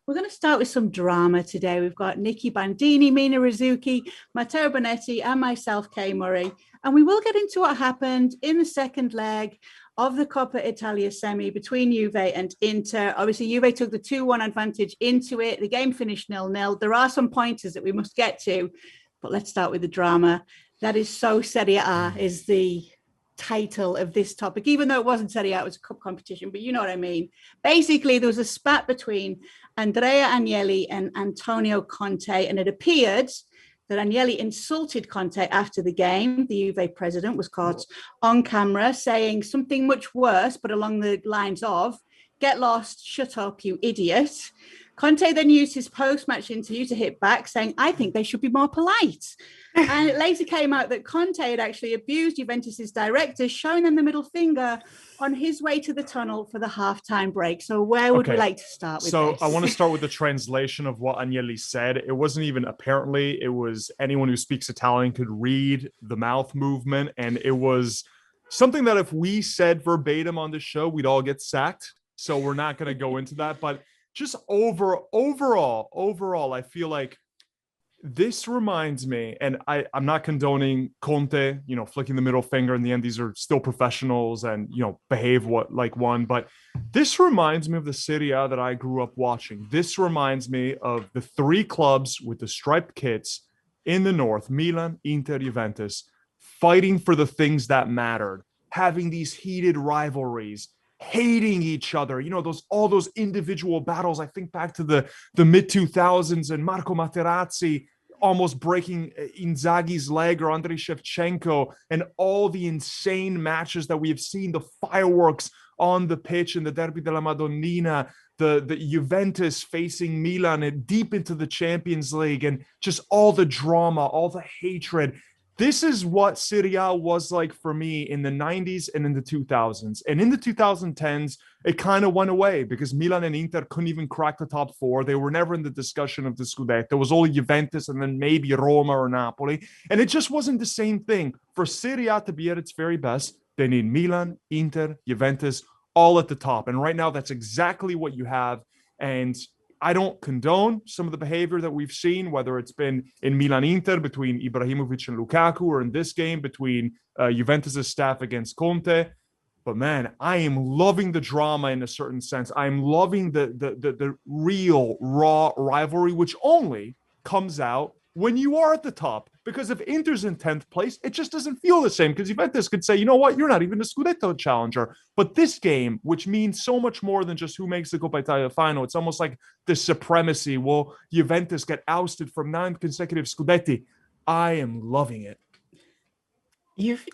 We're going to start with some drama today. We've got Nicky Bandini, Mina Rzouki, Matteo Bonetti, and myself, Kay Murray. And we will get into what happened in the second leg of the Coppa Italia semi between Juve and Inter. Obviously, Juve took the 2-1 advantage into it. The game finished 0-0. There are some pointers that we must get to, but let's start with the drama. That is so Serie A is the title of this topic, even though it wasn't Serie A, it was a cup competition, but you know what I mean. Basically, there was a spat between Andrea Agnelli and Antonio Conte, and it appeared that Agnelli insulted Conte after the game. The Juve president was caught on camera saying something much worse, but along the lines of, "Get lost, shut up, you idiot." Conte then used his post-match interview to hit back, saying, "I think they should be more polite." And it later came out that Conte had actually abused Juventus's directors, showing them the middle finger on his way to the tunnel for the halftime break. So where would we like to start with this? I want to start with the translation of what Agnelli said. It wasn't even apparently, it was anyone who speaks Italian could read the mouth movement. And it was something that if we said verbatim on the show, we'd all get sacked. So we're not going to go into that. But just overall, I feel like this reminds me, and I'm not condoning Conte, flicking the middle finger. In the end, these are still professionals and, behave like one. But this reminds me of the Serie A that I grew up watching. This reminds me of the three clubs with the striped kits in the north, Milan, Inter, Juventus, fighting for the things that mattered, having these heated rivalries, hating each other, all those individual battles. I think back to the mid 2000s and Marco Materazzi almost breaking Inzaghi's leg, or Andriy Shevchenko, and all the insane matches that we have seen, the fireworks on the pitch in the Derby della Madonnina, the Juventus facing Milan and deep into the Champions League, and just all the drama, all the hatred. This is what Serie A was like for me in the 90s and in the 2000s. And in the 2010s, it kind of went away because Milan and Inter couldn't even crack the top four. They were never in the discussion of the Scudetto. It was only Juventus and then maybe Roma or Napoli. And it just wasn't the same thing. For Serie A to be at its very best, they need Milan, Inter, Juventus, all at the top. And right now, that's exactly what you have. And I don't condone some of the behavior that we've seen, whether it's been in Milan-Inter between Ibrahimovic and Lukaku, or in this game between Juventus' staff against Conte. But man, I am loving the drama in a certain sense. I'm loving the real, raw rivalry, which only comes out when you are at the top. Because if Inter's in 10th place, it just doesn't feel the same, because Juventus could say, you know what, you're not even a Scudetto challenger. But this game, which means so much more than just who makes the Coppa Italia final, it's almost like the supremacy. Will Juventus get ousted from 9 consecutive Scudetti? I am loving it. You've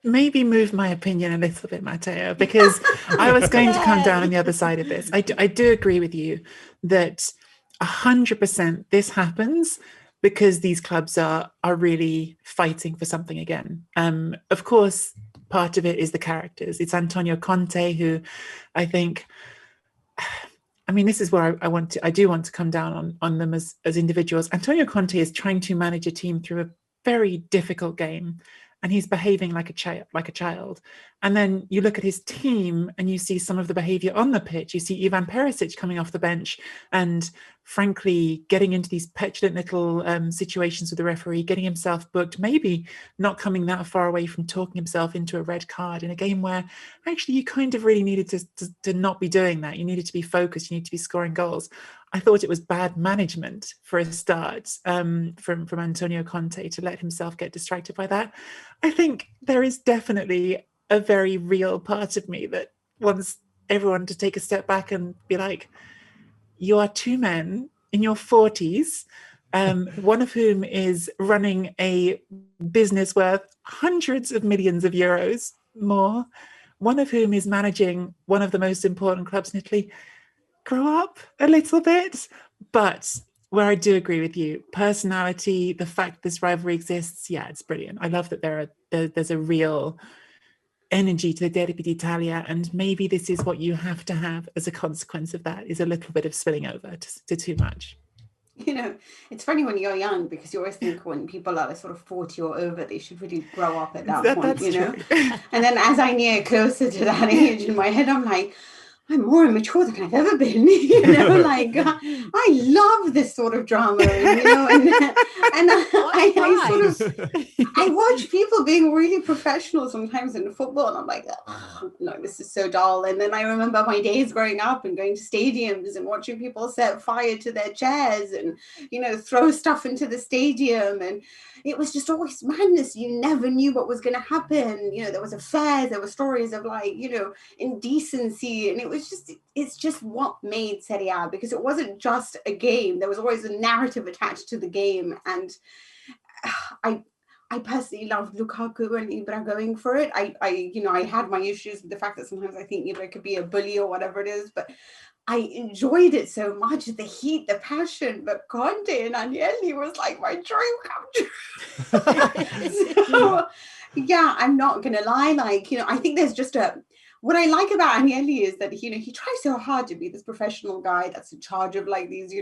maybe moved my opinion a little bit, Matteo, because I was going to come down on the other side of this. I do agree with you that 100% this happens because these clubs are really fighting for something again. Of course, part of it is the characters. It's Antonio Conte, who I think, this is where I do want to come down on them as individuals. Antonio Conte is trying to manage a team through a very difficult game, and he's behaving like a child. And then you look at his team and you see some of the behavior on the pitch. You see Ivan Perisic coming off the bench and frankly getting into these petulant little situations with the referee, getting himself booked, maybe not coming that far away from talking himself into a red card in a game where actually you kind of really needed to not be doing that. You needed to be focused. You need to be scoring goals. I thought it was bad management for a start from Antonio Conte to let himself get distracted by that. I think there is definitely a very real part of me that wants everyone to take a step back and be like, you are two men in your 40s, one of whom is running a business worth hundreds of millions of euros more, one of whom is managing one of the most important clubs in Italy. Grow up a little bit. But where I do agree with you, personality, the fact this rivalry exists, yeah, it's brilliant. I love that there's a real energy to the Derby d'Italia, and maybe this is what you have to have as a consequence of that, is a little bit of spilling over to too much. It's funny when you're young, because you always think when people are sort of 40 or over, they should really grow up at that point, True. And then as I near closer to that age in my head, I'm like, I'm more immature than I've ever been, like I love this sort of drama, and I watch people being really professional sometimes in football, and I'm like, oh, no, this is so dull. And then I remember my days growing up and going to stadiums and watching people set fire to their chairs and, throw stuff into the stadium. And it was just always madness. You never knew what was going to happen. There was affairs, there were stories of indecency. And it's just what made Serie A, because it wasn't just a game. There was always a narrative attached to the game. And I personally loved Lukaku and Ibra going for it. I had my issues with the fact that sometimes I think Ibra could be a bully or whatever it is, but I enjoyed it so much, the heat, the passion. But Conte and Agnelli was like my dream come true. So, yeah, I'm not gonna lie. I think there's just what I like about Agnelli is that, he tries so hard to be this professional guy that's in charge of these,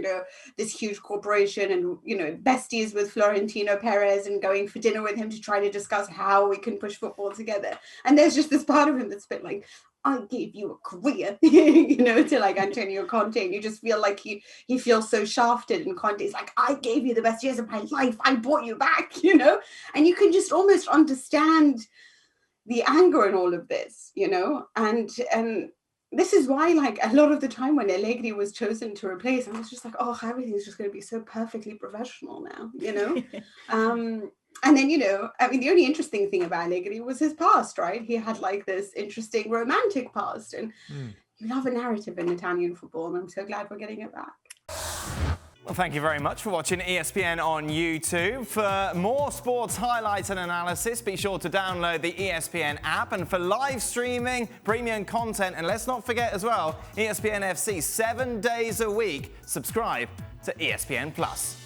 this huge corporation and, besties with Florentino Perez and going for dinner with him to try to discuss how we can push football together. And there's just this part of him that's a bit like, I gave you a career, to Antonio Conte. And you just feel like he feels so shafted. And Conte's like, I gave you the best years of my life. I brought you back, and you can just almost understand the anger in all of this, and this is why, a lot of the time when Allegri was chosen to replace, I was just like, oh, everything's just going to be so perfectly professional now, and then, the only interesting thing about Allegri was his past, right? He had this interesting romantic past, and you love a narrative in Italian football, and I'm so glad we're getting it back. Well, thank you very much for watching ESPN on YouTube. For more sports highlights and analysis, be sure to download the ESPN app. And for live streaming, premium content, and let's not forget as well, ESPN FC 7 days a week. Subscribe to ESPN Plus.